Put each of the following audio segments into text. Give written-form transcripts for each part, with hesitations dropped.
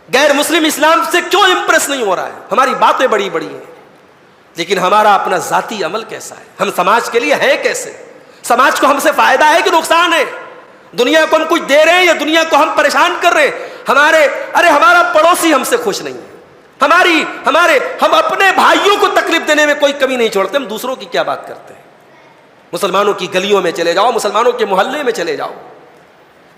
غیر مسلم اسلام سے کیوں امپریس نہیں ہو رہا ہے؟ ہماری باتیں بڑی بڑی ہیں لیکن ہمارا اپنا ذاتی عمل کیسا ہے؟ ہم سماج کے لیے ہیں کیسے؟ سماج کو ہم سے فائدہ ہے کہ نقصان ہے؟ دنیا کو ہم کچھ دے رہے ہیں یا دنیا کو ہم پریشان کر رہے ہیں؟ ہمارا پڑوسی ہم سے خوش نہیں ہے، ہم اپنے بھائیوں کو تکلیف دینے میں کوئی کمی نہیں چھوڑتے، ہم دوسروں کی کیا بات کرتے ہیں؟ مسلمانوں کی گلیوں میں چلے جاؤ، مسلمانوں کے محلے میں چلے جاؤ،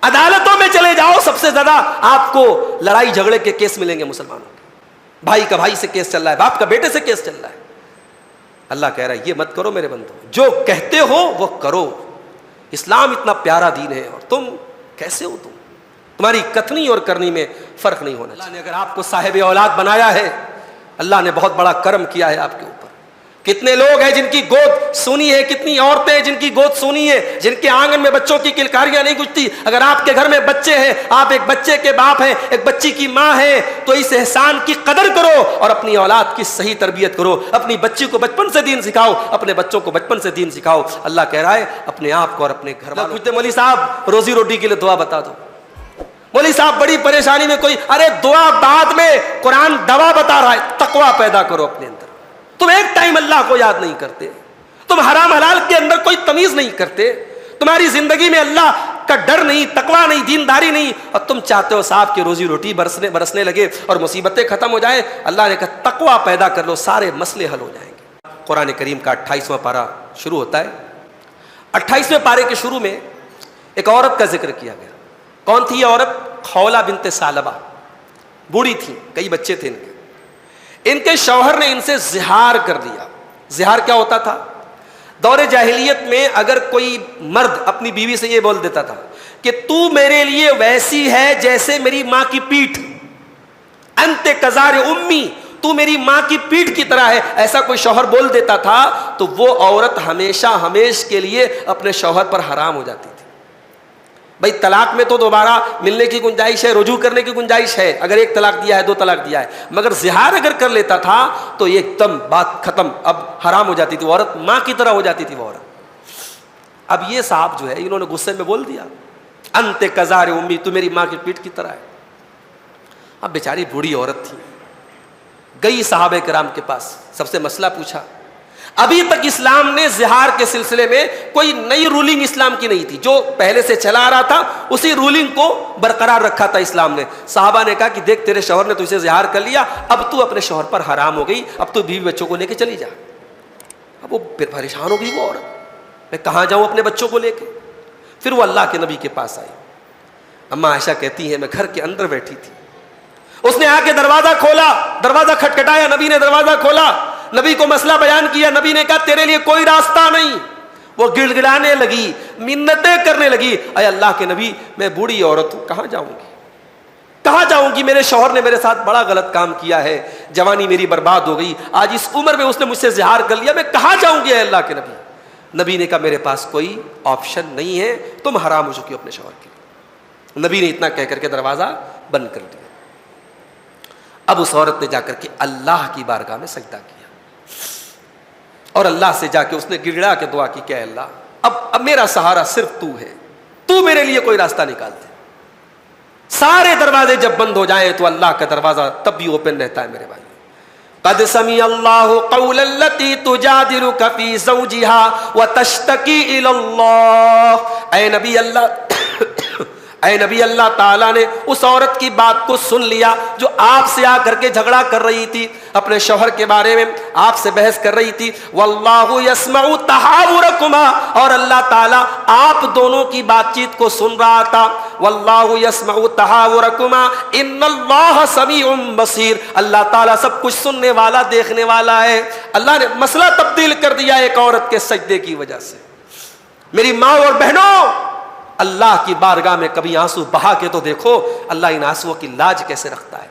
عدالتوں میں چلے جاؤ، سب سے زیادہ آپ کو لڑائی جھگڑے کے کیس ملیں گے مسلمانوں کے۔ بھائی کا بھائی سے کیس چل رہا ہے، باپ کا بیٹے سے کیس چل رہا ہے۔ اللہ کہہ رہا ہے یہ مت کرو میرے بندو، جو کہتے ہو وہ کرو۔ اسلام اتنا پیارا دین ہے اور تم کیسے ہو؟ تمہاری کتھنی اور کرنی میں فرق نہیں ہونا چاہیے۔ اللہ نے اگر آپ کو صاحب اولاد بنایا ہے، اللہ نے بہت بڑا کرم کیا ہے آپ کے اوپر۔ کتنے لوگ ہیں جن کی گود سونی ہے، کتنی عورتیں ہیں جن کی گود سونی ہے، جن کے آنگن میں بچوں کی کلکاریاں نہیں گجتی۔ اگر آپ کے گھر میں بچے ہیں، آپ ایک بچے کے باپ ہیں، ایک بچی کی ماں ہیں، تو اس احسان کی قدر کرو اور اپنی اولاد کی صحیح تربیت کرو۔ اپنی بچی کو بچپن سے دین سکھاؤ، اپنے بچوں کو بچپن سے دین سکھاؤ۔ اللہ کہہ رہا ہے اپنے آپ کو اور اپنے گھر والوں کو۔ مولوی صاحب روزی روٹی کے لیے دعا بتا دو۔ مولوی صاحب بڑی پریشانی میں، کوئی دعا بعد میں، قرآن دوا بتا رہا ہے۔ تقویٰ پیدا کرو اپنے اندر۔ تم ایک ٹائم اللہ کو یاد نہیں کرتے، تم حرام حلال کے اندر کوئی تمیز نہیں کرتے، تمہاری زندگی میں اللہ کا ڈر نہیں، تقویٰ نہیں، دینداری نہیں، اور تم چاہتے ہو صاحب کی روزی روٹی برسنے لگے اور مصیبتیں ختم ہو جائیں۔ اللہ نے کہا تقویٰ پیدا کر لو، سارے مسئلے حل ہو جائیں گے۔ قرآن کریم کا 28واں پارہ شروع ہوتا ہے۔ 28ویں پارے کے شروع میں ایک عورت کا ذکر کیا گیا۔ کون تھی یہ عورت؟ خولہ بنت ثعلبہ، بوڑھی تھی، کئی بچے تھے ان کے شوہر نے ان سے زہار کر دیا۔ زہار کیا ہوتا تھا؟ دور جاہلیت میں اگر کوئی مرد اپنی بیوی سے یہ بول دیتا تھا کہ تو میرے لیے ویسی ہے جیسے میری ماں کی پیٹھ، انت کزار امی، تو میری ماں کی پیٹھ کی طرح ہے، ایسا کوئی شوہر بول دیتا تھا تو وہ عورت ہمیشہ ہمیش کے لیے اپنے شوہر پر حرام ہو جاتی تھی۔ بھائی طلاق میں تو دوبارہ ملنے کی گنجائش ہے، رجوع کرنے کی گنجائش ہے، اگر ایک طلاق دیا ہے، دو طلاق دیا ہے، مگر زہار اگر کر لیتا تھا تو ایک دم بات ختم، اب حرام ہو جاتی تھی وہ عورت، ماں کی طرح ہو جاتی تھی وہ عورت۔ اب یہ صاحب جو ہے انہوں نے غصے میں بول دیا انت کزار امی، تو میری ماں کی پیٹھ کی طرح ہے۔ اب بیچاری بوڑھی عورت تھی، گئی صحابہ کرام کے پاس، سب سے مسئلہ پوچھا۔ ابھی تک اسلام نے زہار کے سلسلے میں کوئی نئی رولنگ اسلام کی نہیں تھی، جو پہلے سے چلا آ رہا تھا اسی رولنگ کو برقرار رکھا تھا اسلام نے۔ صحابہ نے کہا کہ دیکھ تیرے شوہر نے تجھے زہار کر لیا، اب تو اپنے شوہر پر حرام ہو گئی، اب تو بیوی بچوں کو لے کے چلی جا۔ اب وہ پھر پریشان ہو گئی وہ عورت، میں کہاں جاؤں اپنے بچوں کو لے کے؟ پھر وہ اللہ کے نبی کے پاس آئی۔ اما عائشہ کہتی ہے میں گھر کے اندر بیٹھی تھی، اس نے آ کے دروازہ کھولا، دروازہ کھٹکھٹایا، نبی نے دروازہ کھولا، نبی کو مسئلہ بیان کیا، نبی نے کہا تیرے لیے کوئی راستہ نہیں۔ وہ گڑ گڑانے لگی، منتیں کرنے لگی، اے اللہ کے نبی میں بوڑھی عورت ہوں، کہاں جاؤں گی، کہاں جاؤں گی؟ میرے شوہر نے میرے ساتھ بڑا غلط کام کیا ہے، جوانی میری برباد ہو گئی، آج اس عمر میں اس نے مجھ سے زہار کر لیا، میں کہاں جاؤں گی اے اللہ کے نبی؟ نبی نے کہا میرے پاس کوئی آپشن نہیں ہے، تم حرام ہو چکی ہو اپنے شوہر کے۔ نبی نے اتنا کہہ کر کے دروازہ بند کر دیا۔ اب اس عورت نے جا کر کے اللہ کی بارگاہ میں سجدہ کیا اور اللہ سے جا کے اس نے گڑگڑا کے دعا کی کہ اے اللہ اب میرا سہارا صرف تو ہے، تو میرے لیے کوئی راستہ نکال دے۔ سارے دروازے جب بند ہو جائیں تو اللہ کا دروازہ تب بھی اوپن رہتا ہے میرے بھائی۔ قد سمع اللہ قول التی تجادلک فی زوجہا وتشتکی الی اللہ۔ اے نبی اللہ تعالیٰ نے اس عورت کی بات کو سن لیا جو آپ سے آ کر کے جھگڑا کر رہی تھی، اپنے شوہر کے بارے میں آپ سے بحث کر رہی تھی۔ واللہ یسمع تحاورکما، اور اللہ تعالیٰ آپ دونوں کی بات چیت کو سن رہا تھا۔ واللہ یسمع تحاورکما ان اللہ سمیع بصیر، اللہ تعالیٰ سب کچھ سننے والا، دیکھنے والا ہے۔ اللہ نے مسئلہ تبدیل کر دیا ایک عورت کے سجدے کی وجہ سے۔ میری ماں اور بہنوں، اللہ کی بارگاہ میں کبھی آنسو بہا کے تو دیکھو اللہ ان آنسوؤں کی لاج کیسے رکھتا ہے۔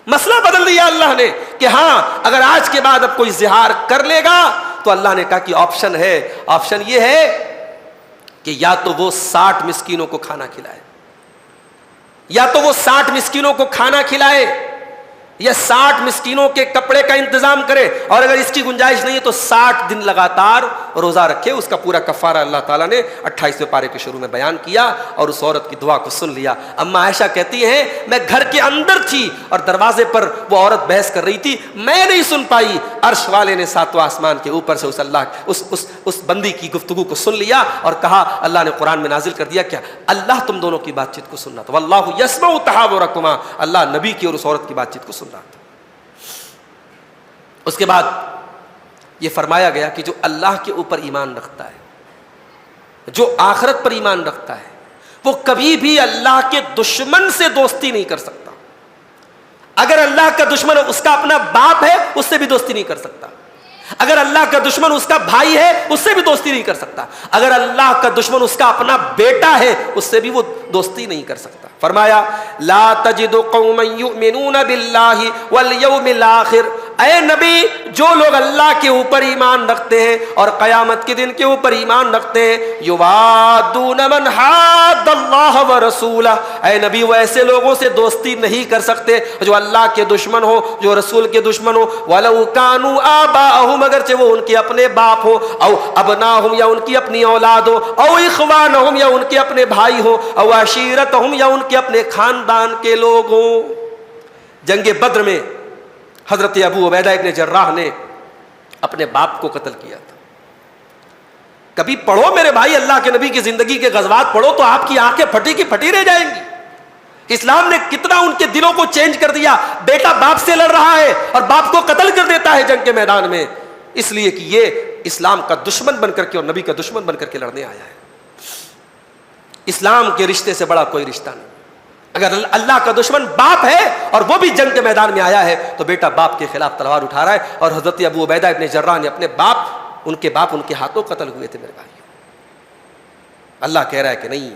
مسئلہ بدل دیا اللہ نے کہ ہاں اگر آج کے بعد اب کوئی زہار کر لے گا تو اللہ نے کہا کہ آپشن ہے، آپشن یہ ہے کہ یا تو وہ 60 مسکینوں کو کھانا کھلائے، یا تو وہ 60 مسکینوں کو کھانا کھلائے، یا 60 مسکینوں کے کپڑے کا انتظام کرے, اور اگر اس کی گنجائش نہیں ہے تو 60 دن لگاتار روزہ رکھے. اس کا پورا کفارہ اللہ تعالیٰ نے 28ویں پارے کے شروع میں بیان کیا اور اس عورت کی دعا کو سن لیا. اما عائشہ کہتی ہیں میں گھر کے اندر تھی اور دروازے پر وہ عورت بحث کر رہی تھی, میں نہیں سن پائی. عرش والے نے 7واں آسمان کے اوپر سے اس بندی کی گفتگو کو سن لیا اور کہا, اللہ نے قرآن میں نازل کر دیا کیا, اللہ تم دونوں کی بات چیت کو سننا تھا. واللہ یسمع تحاورکما, اللہ نبی کی اور اس عورت کی بات چیت کو سن رہا تھا. اس کے بعد یہ فرمایا گیا کہ جو اللہ کے اوپر ایمان رکھتا ہے, جو آخرت پر ایمان رکھتا ہے, وہ کبھی بھی اللہ کے دشمن سے دوستی نہیں کر سکتا. اگر اللہ کا دشمن اس کا اپنا باپ ہے اس سے بھی دوستی نہیں کر سکتا. اگر اللہ کا دشمن اس کا بھائی ہے اس سے بھی دوستی نہیں کر سکتا. اگر اللہ کا دشمن اس کا اپنا بیٹا ہے اس سے بھی وہ دوستی نہیں کر سکتا. فرمایا لا تجد قوما یؤمنون باللہ والیوم الآخر, اے نبی جو لوگ اللہ کے اوپر ایمان رکھتے ہیں اور قیامت کے دن کے اوپر ایمان رکھتے ہیں, یوادون من حاد اللہ ورسولہ, اے نبی وہ ایسے لوگوں سے دوستی نہیں کر سکتے جو اللہ کے دشمن ہو, جو رسول کے دشمن ہو. ولو کانوا آباءہم, اگرچہ وہ ان کے اپنے باپ ہو, او ابناہم یا ان کی اپنی اولاد ہو, او اخوانہم یا ان کے اپنے بھائی ہو, او عشیرتہم یا ان کے اپنے خاندان کے لوگ ہوں. جنگ بدر میں حضرت ابو عبیدہ ابن جراح نے اپنے باپ کو قتل کیا تھا. کبھی پڑھو میرے بھائی اللہ کے نبی کی زندگی کے غزوات پڑھو تو آپ کی آنکھیں پھٹی کی پھٹی رہ جائیں گی. اسلام نے کتنا ان کے دلوں کو چینج کر دیا. بیٹا باپ سے لڑ رہا ہے اور باپ کو قتل کر دیتا ہے جنگ کے میدان میں, اس لیے کہ یہ اسلام کا دشمن بن کر کے اور نبی کا دشمن بن کر کے لڑنے آیا ہے. اسلام کے رشتے سے بڑا کوئی رشتہ نہیں. اگر اللہ کا دشمن باپ ہے اور وہ بھی جنگ کے میدان میں آیا ہے تو بیٹا باپ کے خلاف تلوار اٹھا رہا ہے. اور حضرت ابو عبیدہ ابن جراح نے اپنے باپ, ان کے ہاتھوں قتل ہوئے تھے میرے بھائی. اللہ کہہ رہا ہے کہ نہیں,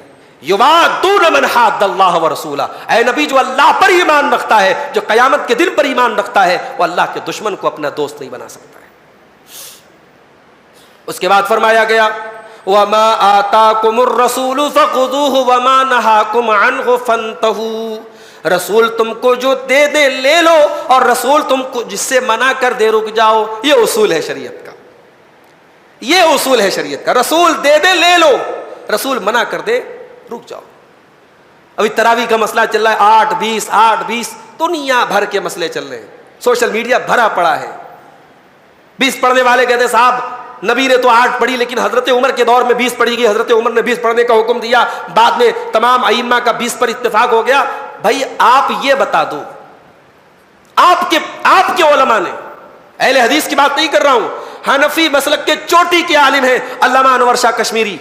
یوادون من حاد اللہ ورسولہ, اے نبی جو اللہ پر ایمان رکھتا ہے, جو قیامت کے دن پر ایمان رکھتا ہے, وہ اللہ کے دشمن کو اپنا دوست نہیں بنا سکتا ہے. اس کے بعد فرمایا گیا وَمَا آتَاكُمُ الرَّسُولُ فَخُذُوهُ وَمَا نَهَاكُمْ عَنْهُ فَانْتَهُوا, رسول تم کو جو دے دے لے لو اور رسول تم کو جس سے منع کر دے رک جاؤ. یہ اصول ہے شریعت کا, یہ اصول ہے شریعت کا. رسول دے دے لے لو, رسول منع کر دے رک جاؤ. ابھی تراویح کا مسئلہ چل رہا ہے, 8-20 دنیا بھر کے مسئلے چل رہے ہیں, سوشل میڈیا بھرا پڑا ہے. 20 پڑھنے والے کہتے صاحب نبی نے تو 8 پڑھی لیکن حضرت عمر کے دور میں 20 پڑھی گئی, حضرت عمر نے 20 پڑھنے کا حکم دیا, بعد میں تمام ائمہ کا 20 پر اتفاق ہو گیا. بھائی آپ یہ بتا دو, آپ کے علماء نے, اہل حدیث کی بات نہیں کر رہا ہوں, حنفی مسلک کے چوٹی کے عالم ہیں علامہ انور شاہ کشمیری,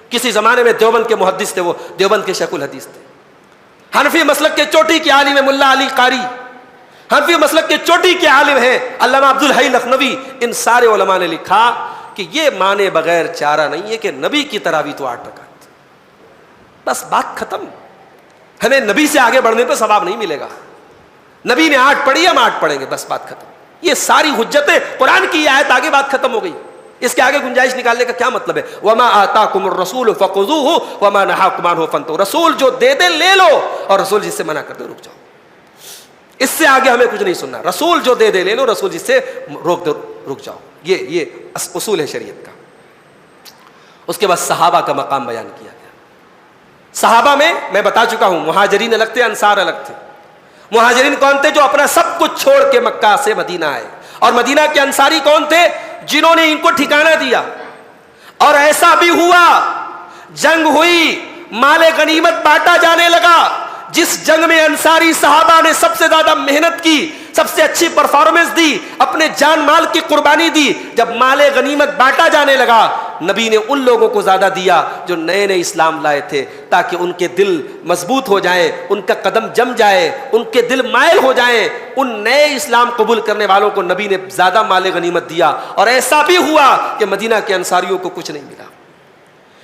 کسی زمانے میں دیوبند کے محدث تھے, وہ دیوبند کے شیخ الحدیث تھے. حنفی مسلک کے چوٹی کے عالم ہے ملا علی قاری, حنفی مسلک کے چوٹی کے عالم ہیں علامہ عبد الحی لکھنوی. ان سارے علماء نے لکھا کہ یہ مانے بغیر چارہ نہیں ہے کہ نبی کی تراویح تو 8 رکعت, بس بات ختم. ہمیں نبی سے آگے بڑھنے پہ ثواب نہیں ملے گا. نبی نے 8 پڑھی, ہم 8 پڑھیں گے, بس بات ختم. یہ ساری حجتیں قرآن کی آیت, آگے بات ختم ہو گئی. اس کے آگے گنجائش نکالنے کا کیا مطلب ہے؟ وَمَا آتَاكُمُ الرَّسُولُ فَخُذُوهُ وَمَا نَهَاكُمْ عَنْهُ فَانْتَهُوا, رسول جو دے دے لے لو اور رسول جس سے منع کر دے رک جاؤ. اس سے آگے ہمیں کچھ نہیں سننا. رسول جو دے دے لے لو, رسول جس سے روک دو رک جاؤ. یہ اصول ہے شریعت کا. اس کے بعد صحابہ کا مقام بیان کیا گیا. صحابہ میں بتا چکا ہوں, مہاجرین الگ تھے, انصار الگ تھے. مہاجرین کون تھے؟ جو اپنا سب کچھ چھوڑ کے مکہ سے مدینہ آئے. اور مدینہ کے انصاری کون تھے؟ جنہوں نے ان کو ٹھکانہ دیا. اور ایسا بھی ہوا, جنگ ہوئی, مال غنیمت بانٹا جانے لگا. جس جنگ میں انصاری صحابہ نے سب سے زیادہ محنت کی, سب سے اچھی پرفارمنس دی, اپنے جان مال کی قربانی دی, جب مال غنیمت بانٹا جانے لگا, نبی نے ان لوگوں کو زیادہ دیا جو نئے نئے اسلام لائے تھے, تاکہ ان کے دل مضبوط ہو جائیں, ان کا قدم جم جائے, ان کے دل مائل ہو جائیں. ان نئے اسلام قبول کرنے والوں کو نبی نے زیادہ مال غنیمت دیا. اور ایسا بھی ہوا کہ مدینہ کے انصاریوں کو کچھ نہیں ملا,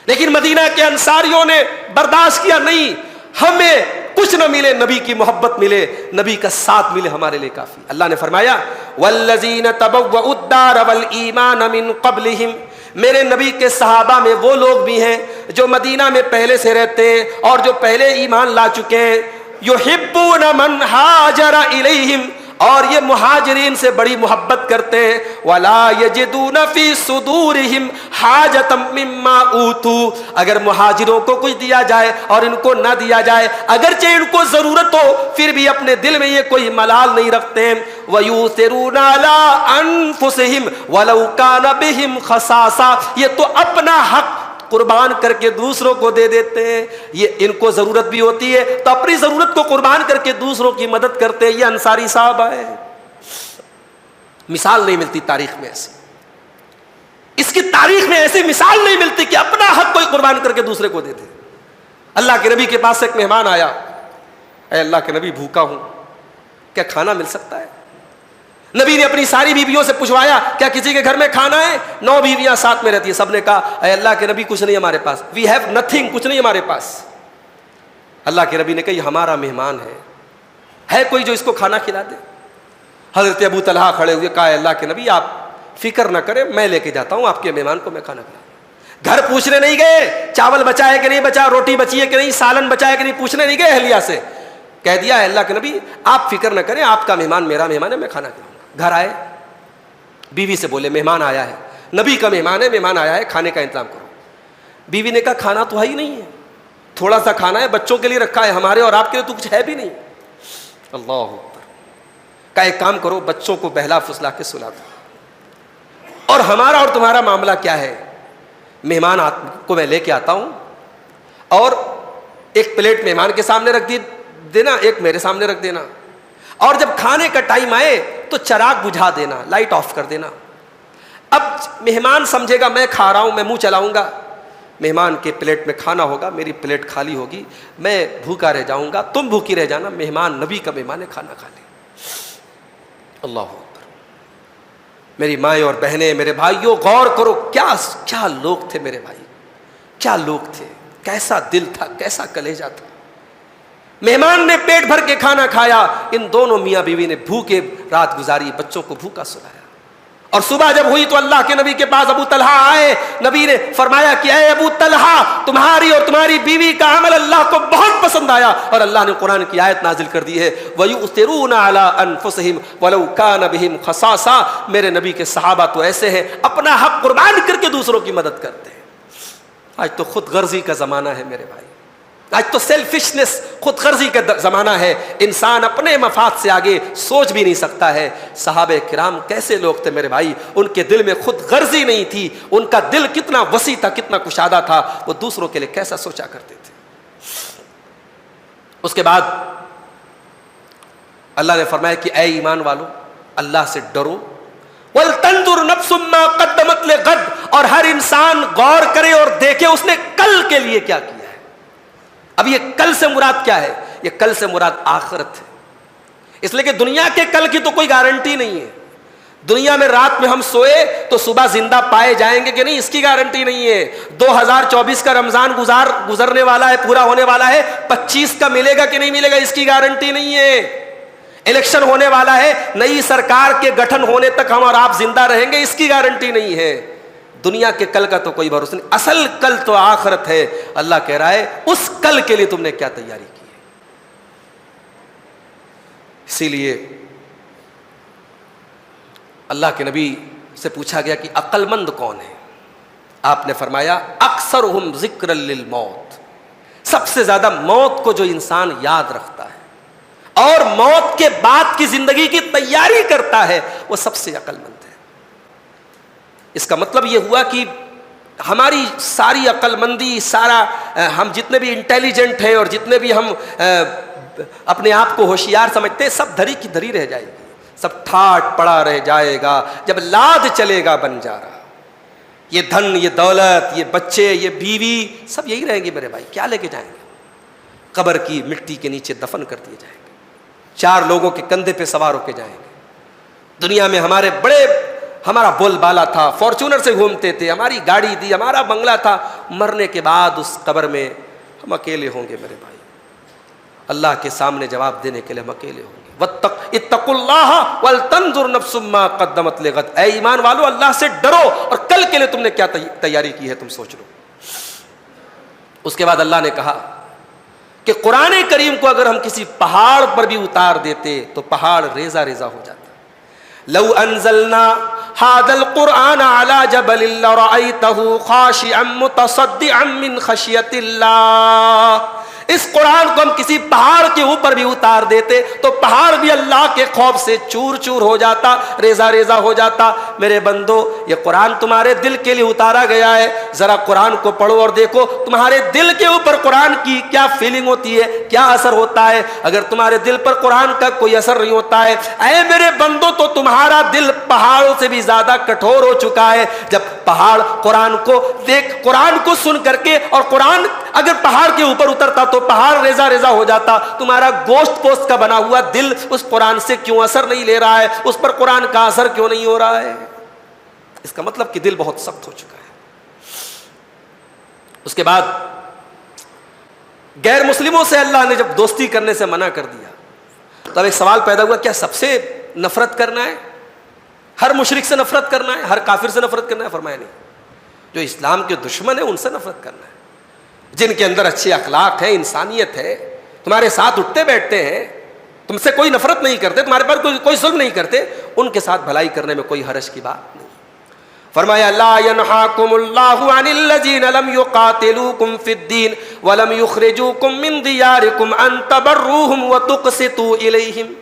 لیکن مدینہ کے انصاریوں نے برداشت کیا, نہیں ہمیں کچھ نہ ملے, نبی کی محبت ملے, نبی کا ساتھ ملے, ہمارے لیے کافی. اللہ نے فرمایا والذین تبوؤا الدار والایمان من قبلہم, میرے نبی کے صحابہ میں وہ لوگ بھی ہیں جو مدینہ میں پہلے سے رہتے ہیں اور جو پہلے ایمان لا چکے ہیں. یحبون من ہاجر الیہم, اور یہ مہاجرین سے بڑی محبت کرتے ہیں. وَلَا يَجِدُونَ فِي صُدُورِهِمْ حَاجَةً مِّمَّا أُوتُوا. اگر مہاجروں کو کچھ دیا جائے اور ان کو نہ دیا جائے، اگرچہ ان کو ضرورت ہو، پھر بھی اپنے دل میں یہ کوئی ملال نہیں رکھتے ہیں. وَيُؤْثِرُونَ عَلَىٰ أَنفُسِهِمْ وَلَوْ كَانَ بِهِمْ خَصَاصَةٌ. یہ تو اپنا حق قربان کر کے دوسروں کو دے دیتے ہیں. یہ ان کو ضرورت بھی ہوتی ہے تو اپنی ضرورت کو قربان کر کے دوسروں کی مدد کرتے ہیں. یہ انصاری صاحب آئے، مثال نہیں ملتی تاریخ میں ایسی، اس کی تاریخ میں ایسی مثال نہیں ملتی کہ اپنا حق کوئی قربان کر کے دوسرے کو دے دے. اللہ کے نبی کے پاس ایک مہمان آیا. اے اللہ کے نبی، بھوکا ہوں، کیا کھانا مل سکتا ہے؟ نبی نے اپنی ساری بیویوں سے پوچھوایا کیا کسی کے گھر میں کھانا ہے؟ 9 بیویاں ساتھ میں رہتی ہیں. سب نے کہا اے اللہ کے نبی کچھ نہیں ہمارے پاس، وی ہیو نتھنگ، کچھ نہیں ہمارے پاس. اللہ کے نبی نے کہا یہ ہمارا مہمان ہے کوئی جو اس کو کھانا کھلا دے؟ حضرت ابو طلحہ کھڑے ہوئے، کہا اے اللہ کے نبی آپ فکر نہ کریں، میں لے کے جاتا ہوں آپ کے مہمان کو، میں کھانا کھلاؤں. گھر پوچھنے نہیں گئے چاول بچا ہے کہ نہیں بچا، روٹی بچی ہے کہ نہیں، سالن بچا ہے کہ نہیں، پوچھنے نہیں گئے اہلیہ سے. کہہ دیا اے اللہ کے نبی آپ فکر نہ کریں، آپ کا مہمان میرا مہمان ہے، میں کھانا کھلاؤں گا. گھر آئے، بیوی سے بولے مہمان آیا ہے، نبی کا مہمان ہے، مہمان آیا ہے، کھانے کا انتظام کرو. بیوی نے کہا کھانا تو ہے ہی نہیں ہے، تھوڑا سا کھانا ہے، بچوں کے لیے رکھا ہے، ہمارے اور آپ کے لیے تو کچھ ہے بھی نہیں. اللہ اکبر. کہا ایک کام کرو، بچوں کو بہلا فسلا کے سلا دو، اور ہمارا اور تمہارا معاملہ کیا ہے؟ مہمان کو میں لے کے آتا ہوں اور ایک پلیٹ مہمان کے سامنے رکھ دینا، ایک میرے سامنے رکھ دینا، اور جب کھانے کا ٹائم آئے تو چراغ بجھا دینا، لائٹ آف کر دینا. اب مہمان سمجھے گا میں کھا رہا ہوں، میں منہ چلاؤں گا، مہمان کے پلیٹ میں کھانا ہوگا، میری پلیٹ خالی ہوگی، میں بھوکا رہ جاؤں گا، تم بھوکی رہ جانا. مہمان نبی کا مہمان ہے، کھانا کھا لے. اللہ اکبر. میری مائیں اور بہنیں، میرے بھائیوں، غور کرو کیا لوگ تھے میرے بھائی، کیا لوگ تھے، کیسا دل تھا، کیسا کلیجہ تھا. مہمان نے پیٹ بھر کے کھانا کھایا، ان دونوں میاں بیوی نے بھوکے رات گزاری، بچوں کو بھوکا سلایا. اور صبح جب ہوئی تو اللہ کے نبی کے پاس ابو طلحہ آئے. نبی نے فرمایا کہ اے ابو طلحہ، تمہاری اور تمہاری بیوی کا عمل اللہ کو بہت پسند آیا، اور اللہ نے قرآن کی آیت نازل کر دی ہے وَيُؤْثِرُونَ عَلَىٰ أَنفُسِهِمْ وَلَوْ كَانَ بِهِمْ خَصَاصَةٌ. میرے نبی کے صحابہ تو ایسے ہیں، اپنا حق قربان کر کے دوسروں کی مدد کرتے ہیں. آج تو خود غرضی کا زمانہ ہے میرے بھائی، آج تو سیلفشنس، خود غرضی کا زمانہ ہے. انسان اپنے مفاد سے آگے سوچ بھی نہیں سکتا ہے. صحابہ کرام کیسے لوگ تھے میرے بھائی، ان کے دل میں خود غرضی نہیں تھی، ان کا دل کتنا وسیع تھا، کتنا کشادہ تھا، وہ دوسروں کے لیے کیسا سوچا کرتے تھے. اس کے بعد اللہ نے فرمایا کہ اے ایمان والو، اللہ سے ڈرو. وَلْتَنْظُرْ نَفْسٌ مَّا قَدَّمَتْ لِغَدٍ. اور ہر انسان غور کرے اور دیکھے اس نے کل کے لیے کیا کیا. اب یہ کل سے مراد کیا ہے؟ یہ کل سے مراد آخرت ہے. اس لیے کہ دنیا کے کل کی تو کوئی گارنٹی نہیں ہے. دنیا میں رات میں ہم سوئے تو صبح زندہ پائے جائیں گے کہ نہیں، اس کی گارنٹی نہیں ہے. 2024 کا رمضان گزرنے والا ہے، پورا ہونے والا ہے، 25 کا ملے گا کہ نہیں ملے گا، اس کی گارنٹی نہیں ہے. الیکشن ہونے والا ہے، نئی سرکار کے گٹھن ہونے تک ہم اور آپ زندہ رہیں گے، اس کی گارنٹی نہیں ہے. دنیا کے کل کا تو کوئی بھروسہ نہیں، اصل کل تو آخرت ہے. اللہ کہہ رہا ہے اس کل کے لیے تم نے کیا تیاری کی ہے. اسی لیے اللہ کے نبی سے پوچھا گیا کہ عقل مند کون ہے؟ آپ نے فرمایا اکثرہم ذکرا للموت. سب سے زیادہ موت کو جو انسان یاد رکھتا ہے اور موت کے بعد کی زندگی کی تیاری کرتا ہے، وہ سب سے عقل مند ہے. اس کا مطلب یہ ہوا کہ ہماری ساری عقل مندی، سارا ہم جتنے بھی انٹیلیجنٹ ہیں اور جتنے بھی ہم اپنے آپ کو ہوشیار سمجھتے ہیں، سب دھری کی دھری رہ جائے گی، سب ٹھاٹ پڑا رہ جائے گا جب لاد چلے گا بن جا رہا. یہ دھن، یہ دولت، یہ بچے، یہ بیوی، سب یہی رہیں گے میرے بھائی. کیا لے کے جائیں گے؟ قبر کی مٹی کے نیچے دفن کر دیے جائیں گے. 4 لوگوں کے کندھے پہ سوار ہو کے جائیں گے. دنیا میں ہمارا بول بالا تھا، فارچونر سے گھومتے تھے، ہماری گاڑی دی، ہمارا بنگلہ تھا. مرنے کے بعد اس قبر میں ہم اکیلے ہوں گے میرے بھائی. اللہ کے سامنے جواب دینے کے لیے ہم اکیلے ہوں گے. اتقوا اللہ ولتنظر نفس ما قدمت لغد. اے ایمان والو، اللہ سے ڈرو اور کل کے لیے تم نے کیا تیاری کی ہے تم سوچ لو. اس کے بعد اللہ نے کہا کہ قرآن کریم کو اگر ہم کسی پہاڑ پر بھی اتار دیتے تو پہاڑ ریزہ ریزہ ہو جاتا. لو انزلنا هذا القرآن على جبل لرأيته خاشعا متصدعا من خشية الله. اس قرآن کو ہم کسی پہاڑ کے اوپر بھی اتار دیتے تو پہاڑ بھی اللہ کے خوف سے چور چور ہو جاتا, ریزہ ریزہ ہو جاتا. میرے بندو, یہ قرآن تمہارے دل کے لیے اتارا گیا ہے. ذرا قرآن کو پڑھو اور دیکھو تمہارے دل کے اوپر قرآن کی کیا فیلنگ ہوتی ہے, کیا اثر ہوتا ہے. اگر تمہارے دل پر قرآن کا کوئی اثر نہیں ہوتا ہے, اے میرے بندو, تو تمہارا دل پہاڑوں سے بھی زیادہ کٹھور ہو چکا ہے. جب پہاڑ قرآن کو دیکھ, قرآن کو سن کر کے, اور قرآن اگر پہاڑ کے اوپر اترتا تو پہاڑ ریزہ ریزہ ہو جاتا. تمہارا گوشت پوست کا بنا ہوا دل اس قرآن سے کیوں اثر نہیں لے رہا ہے, اس پر قرآن کا اثر کیوں نہیں ہو رہا ہے؟ اس کا مطلب کہ دل بہت سخت ہو چکا ہے. اس کے بعد غیر مسلموں سے اللہ نے جب دوستی کرنے سے منع کر دیا تو اب ایک سوال پیدا ہوا, کیا سب سے نفرت کرنا ہے؟ ہر مشرک سے نفرت کرنا ہے؟ ہر کافر سے نفرت کرنا ہے؟ فرمایا نہیں. جو اسلام کے دشمن ہیں ان سے نفرت کرنا ہے, جن کے اندر اچھے اخلاق ہے, انسانیت ہے, تمہارے ساتھ اٹھتے بیٹھتے ہیں, تم سے کوئی نفرت نہیں کرتے, تمہارے پر کوئی ظلم نہیں کرتے, ان کے ساتھ بھلائی کرنے میں کوئی حرج کی بات نہیں. فرمایا لا ينهاكم الله عن الذين لم يقاتلوكم في الدين ولم يخرجوكم من دياركم ان تبروهم وتقسطوا اليهم.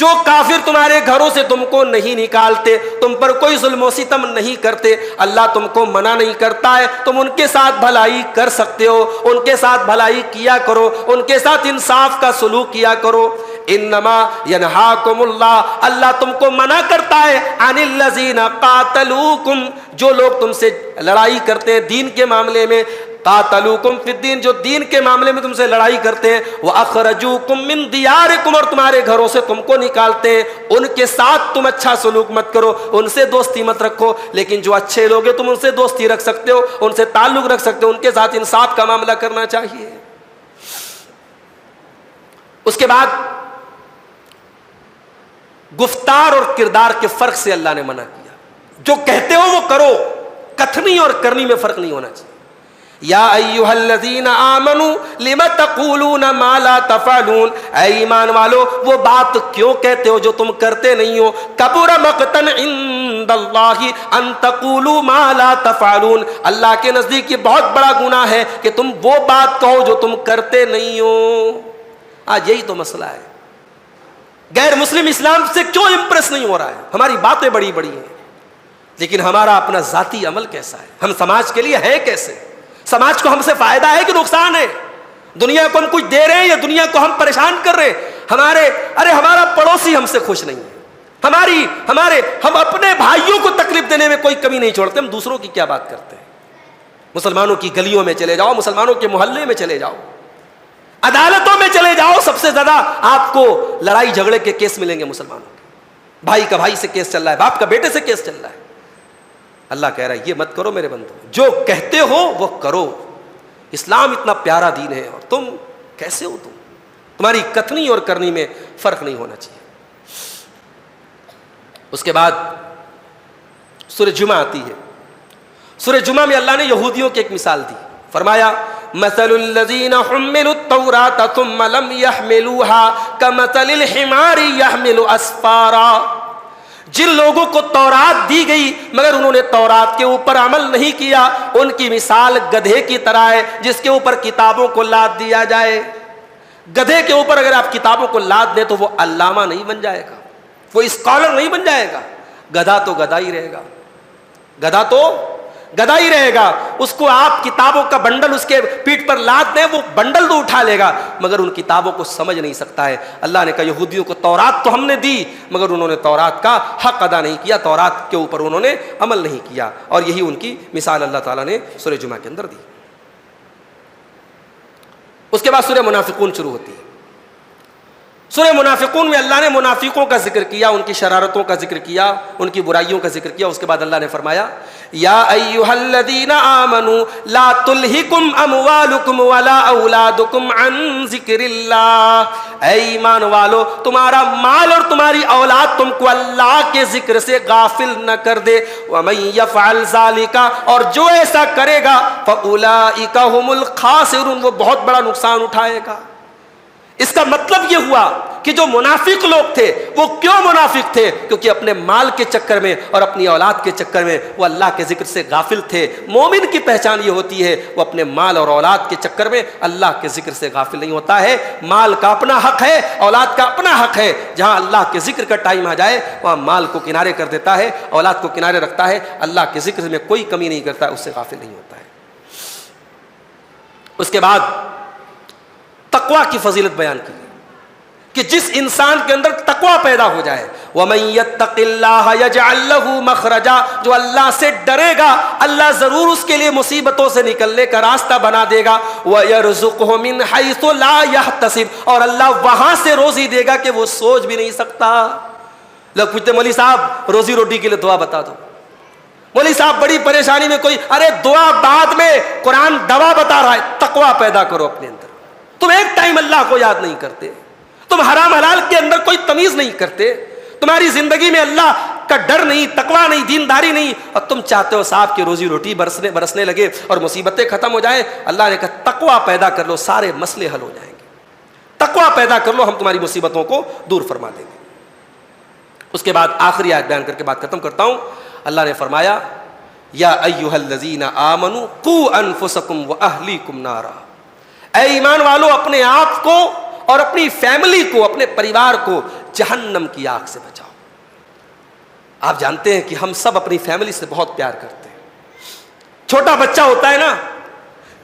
جو کافر تمہارے گھروں سے تم کو نہیں نکالتے, تم پر کوئی ظلم و ستم نہیں کرتے, اللہ تم کو منع نہیں کرتا ہے, تم ان کے ساتھ بھلائی کر سکتے ہو, ان کے ساتھ بھلائی کیا کرو, ان کے ساتھ انصاف کا سلوک کیا کرو. انما ینہاکم اللہ, اللہ تم کو منع کرتا ہے, عن الذین قاتلوکم, جو لوگ تم سے لڑائی کرتے ہیں دین کے معاملے میں, قاتلوکم فی الدین, جو دین کے معاملے میں تم سے لڑائی کرتے ہیں, وَأَخْرَجُوكُم مِّن دِيَارِكُمْ, اور تمہارے گھروں سے تم کو نکالتے ہیں, ان کے ساتھ تم اچھا سلوک مت کرو, ان سے دوستی مت رکھو. لیکن جو اچھے لوگ ہیں تم ان سے دوستی رکھ سکتے ہو, ان سے تعلق رکھ سکتے ہو, ان کے ساتھ انصاف کا معاملہ کرنا چاہیے. اس کے بعد گفتار اور کردار کے فرق سے اللہ نے منع کیا. جو کہتے ہو وہ کرو, کتھنی اور کرنی میں فرق نہیں ہونا چاہیے. یا ایھا الذین آمنوا لم تقولون ما لا تفعلون, اے ایمان والو وہ بات کیوں کہتے ہو جو تم کرتے نہیں ہو. کبر مقتا عند اللہ ان تقولوا ما لا تفعلون, اللہ کے نزدیک یہ بہت بڑا گناہ ہے کہ تم وہ بات کہو جو تم کرتے نہیں ہو. آج یہی تو مسئلہ ہے. غیر مسلم اسلام سے کیوں امپریس نہیں ہو رہا ہے؟ ہماری باتیں بڑی بڑی ہیں لیکن ہمارا اپنا ذاتی عمل کیسا ہے؟ ہم سماج کے لیے ہیں کیسے؟ سماج کو ہم سے فائدہ ہے کہ نقصان ہے؟ دنیا کو ہم کچھ دے رہے ہیں یا دنیا کو ہم پریشان کر رہے ہیں؟ ہمارا پڑوسی ہم سے خوش نہیں ہے, ہم اپنے بھائیوں کو تکلیف دینے میں کوئی کمی نہیں چھوڑتے, ہم دوسروں کی کیا بات کرتے ہیں؟ مسلمانوں کی گلیوں میں چلے جاؤ, مسلمانوں کے محلے میں چلے جاؤ, عدالتوں میں چلے جاؤ, سب سے زیادہ آپ کو لڑائی جھگڑے کے کیس ملیں گے مسلمانوں کے. بھائی کا بھائی سے کیس چل رہا ہے, باپ کا بیٹے سے کیس چل رہا ہے. اللہ کہہ رہا ہے یہ مت کرو میرے بندو, جو کہتے ہو وہ کرو. اسلام اتنا پیارا دین ہے اور تم کیسے ہو؟ تمہاری کتنی اور کرنی میں فرق نہیں ہونا چاہیے. اس کے بعد سورہ جمعہ آتی ہے. سورہ جمعہ میں اللہ نے یہودیوں کی ایک مثال دی. فرمایا مثل الذین حملوا التوراۃ ثم لم يحملوها كمثل الحمار يحمل اسفارا. جن لوگوں کو تورات دی گئی مگر انہوں نے تورات کے اوپر عمل نہیں کیا, ان کی مثال گدھے کی طرح ہے جس کے اوپر کتابوں کو لاد دیا جائے. گدھے کے اوپر اگر آپ کتابوں کو لاد دیں تو وہ علامہ نہیں بن جائے گا, وہ اسکالر نہیں بن جائے گا. گدھا تو گدھا ہی رہے گا, گدھا تو گدھا ہی رہے گا. اس کو آپ کتابوں کا بنڈل اس کے پیٹھ پر لاد دیں, وہ بنڈل تو اٹھا لے گا مگر ان کتابوں کو سمجھ نہیں سکتا ہے. اللہ نے کہا یہودیوں کو تورات تو ہم نے دی مگر انہوں نے تورات کا حق ادا نہیں کیا, تورات کے اوپر انہوں نے عمل نہیں کیا. اور یہی ان کی مثال اللہ تعالیٰ نے سورہ جمعہ کے اندر دی. اس کے بعد سورہ منافقون شروع ہوتی ہے. سورہ منافقون میں اللہ نے منافقوں کا ذکر کیا، ان کی شرارتوں کا ذکر کیا، ان کی برائیوں کا ذکر کیا. اس کے بعد اللہ نے فرمایا یا ایھا الذین آمنوا لا تلہکم اموالکم ولا اولادکم عن ذکر اللہ. اے ایمان والو، تمہارا مال اور تمہاری اولاد تم کو اللہ کے ذکر سے غافل نہ کر دے. ومن یفعل ذلک، اور جو ایسا کرے گا فاولئک هم الخاسرون، وہ بہت بڑا نقصان اٹھائے گا. اس کا مطلب یہ ہوا کہ جو منافق لوگ تھے وہ کیوں منافق تھے؟ کیونکہ اپنے مال کے چکر میں اور اپنی اولاد کے چکر میں وہ اللہ کے ذکر سے غافل تھے. مومن کی پہچان یہ ہوتی ہے وہ اپنے مال اور اولاد کے چکر میں اللہ کے ذکر سے غافل نہیں ہوتا ہے. مال کا اپنا حق ہے، اولاد کا اپنا حق ہے. جہاں اللہ کے ذکر کا ٹائم آ جائے وہاں مال کو کنارے کر دیتا ہے، اولاد کو کنارے رکھتا ہے، اللہ کے ذکر میں کوئی کمی نہیں کرتا، اس سے غافل نہیں ہوتا ہے. اس کے بعد تقوی کی فضیلت بیان کی کہ جس انسان کے اندر تقوی پیدا ہو جائے، وَمَن يَتَّقِ اللَّهَ يَجْعَل لَّهُ مَخْرَجًا، جو اللہ سے ڈرے گا اللہ ضرور اس کے لیے مصیبتوں سے نکلنے کا راستہ بنا دے گا. وَيَرْزُقْهُ مِنْ حَيْثُ لَا يَحْتَسِبُ، اور اللہ وہاں سے روزی دے گا کہ وہ سوچ بھی نہیں سکتا. لوگ پوچھتے مولوی صاحب روزی روٹی کے لیے دعا بتا دو. مولوی صاحب بڑی پریشانی میں کوئی، ارے دعا بعد میں، قرآن دوا بتا رہا ہے. تقوی پیدا کرو اپنے اندر. تم ایک ٹائم اللہ کو یاد نہیں کرتے، تم حرام حلال کے اندر کوئی تمیز نہیں کرتے، تمہاری زندگی میں اللہ کا ڈر نہیں، تقوی نہیں، دینداری نہیں، اور تم چاہتے ہو صاحب کہ روزی روٹی برسنے لگے اور مصیبتیں ختم ہو جائیں. اللہ نے کہا تقوی پیدا کر لو، سارے مسئلے حل ہو جائیں گے. تقوی پیدا کر لو، ہم تمہاری مصیبتوں کو دور فرما دیں گے. اس کے بعد آخری آیت بیان کر کے بات ختم کرتا ہوں. اللہ نے فرمایا یا ایھا الذین آمنوا قوا انفسکم واہلیکم نارا. اے ایمان والو، اپنے آپ کو اور اپنی فیملی کو، اپنے پریوار کو جہنم کی آگ سے بچاؤ. آپ جانتے ہیں کہ ہم سب اپنی فیملی سے بہت پیار کرتے ہیں. چھوٹا بچہ ہوتا ہے نا،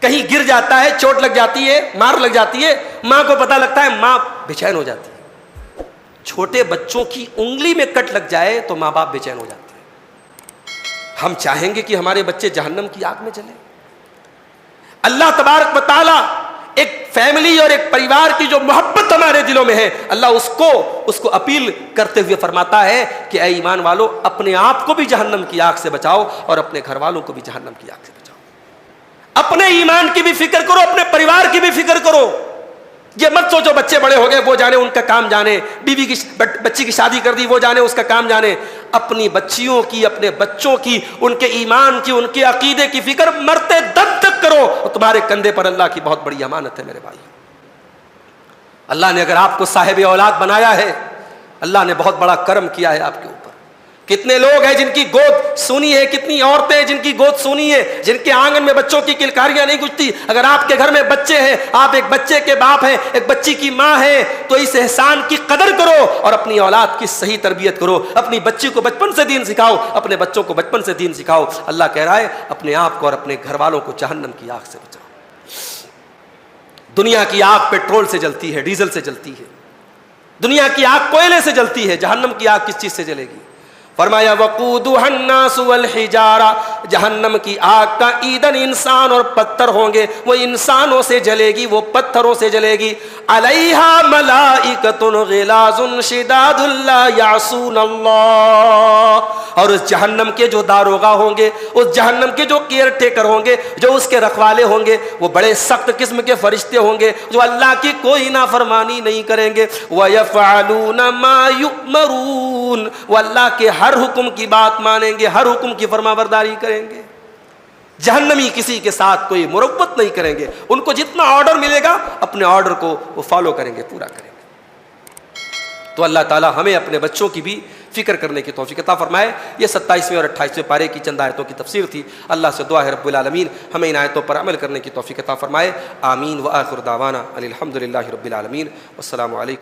کہیں گر جاتا ہے، چوٹ لگ جاتی ہے، مار لگ جاتی ہے، ماں کو پتہ لگتا ہے، ماں بے چین ہو جاتی ہے. چھوٹے بچوں کی انگلی میں کٹ لگ جائے تو ماں باپ بے چین ہو جاتے ہیں. ہم چاہیں گے کہ ہمارے بچے جہنم کی آگ میں جلیں؟ اللہ تبارک و تعالی ایک فیملی اور ایک پریوار کی جو محبت ہمارے دلوں میں ہے، اللہ اس کو اپیل کرتے ہوئے فرماتا ہے کہ اے ایمان والو، اپنے آپ کو بھی جہنم کی آگ سے بچاؤ اور اپنے گھر والوں کو بھی جہنم کی آگ سے بچاؤ. اپنے ایمان کی بھی فکر کرو، اپنے پریوار کی بھی فکر کرو. یہ مت سوچو بچے بڑے ہو گئے وہ جانے ان کا کام جانے، بچی کی شادی کر دی وہ جانے اس کا کام جانے. اپنی بچیوں کی، اپنے بچوں کی، ان کے ایمان کی، ان کے عقیدے کی فکر مرتے دم تک کرو. اور تمہارے کندھے پر اللہ کی بہت بڑی امانت ہے میرے بھائی. اللہ نے اگر آپ کو صاحب اولاد بنایا ہے، اللہ نے بہت بڑا کرم کیا ہے آپ کے اوپر. کتنے لوگ ہیں جن کی گود سونی ہے، کتنی عورتیں ہیں جن کی گود سونی ہے، جن کے آنگن میں بچوں کی کلکاریاں نہیں گجتی. اگر آپ کے گھر میں بچے ہیں، آپ ایک بچے کے باپ ہیں، ایک بچی کی ماں ہیں، تو اس احسان کی قدر کرو اور اپنی اولاد کی صحیح تربیت کرو. اپنی بچی کو بچپن سے دین سکھاؤ، اپنے بچوں کو بچپن سے دین سکھاؤ. اللہ کہہ رہا ہے اپنے آپ کو اور اپنے گھر والوں کو جہنم کی آگ سے بچاؤ. دنیا کی آگ پیٹرول سے جلتی ہے، ڈیزل سے جلتی ہے. دنیا کی آگ کوئلے سے جلتی ہے. جہنم کی آگ کس چیز سے جلے گی؟ فرمایا وقودها الناس والحجارہ، جہنم کی آگ کا ایندھن انسان اور پتھر ہوں گے. وہ انسانوں سے جلے گی، وہ پتھروں سے جلے گی. علیہا ملائکۃ غلاظ شداد لا یعصون اللہ. اور اس جہنم کے جو داروغہ ہوں گے، اس جہنم کے جو کیئر ٹیکر ہوں گے، جو اس کے رکھوالے ہوں گے، وہ بڑے سخت قسم کے فرشتے ہوں گے جو اللہ کی کوئی نافرمانی نہیں کریں گے. وَيَفْعَلُونَ مَا يُؤْمَرُونَ، وہ اللہ کے ہر حکم کی بات مانیں گے، ہر حکم کی فرما برداری کریں گے. جہنمی کسی کے ساتھ کوئی مروت نہیں کریں گے. ان کو جتنا آرڈر ملے گا اپنے آرڈر کو وہ فالو کریں گے، پورا کریں گے. تو اللہ تعالیٰ ہمیں اپنے بچوں کی بھی فکر کرنے کی توفیق عطا فرمائے. یہ 27ویں اور 28ویں پارے کی چند آیتوں کی تفسیر تھی. اللہ سے دعا ہے رب العالمین ہمیں ان آیتوں پر عمل کرنے کی توفیق عطا فرمائے. آمین. وآخر دعوانا الحمد للہ رب العالمین. والسلام علیکم.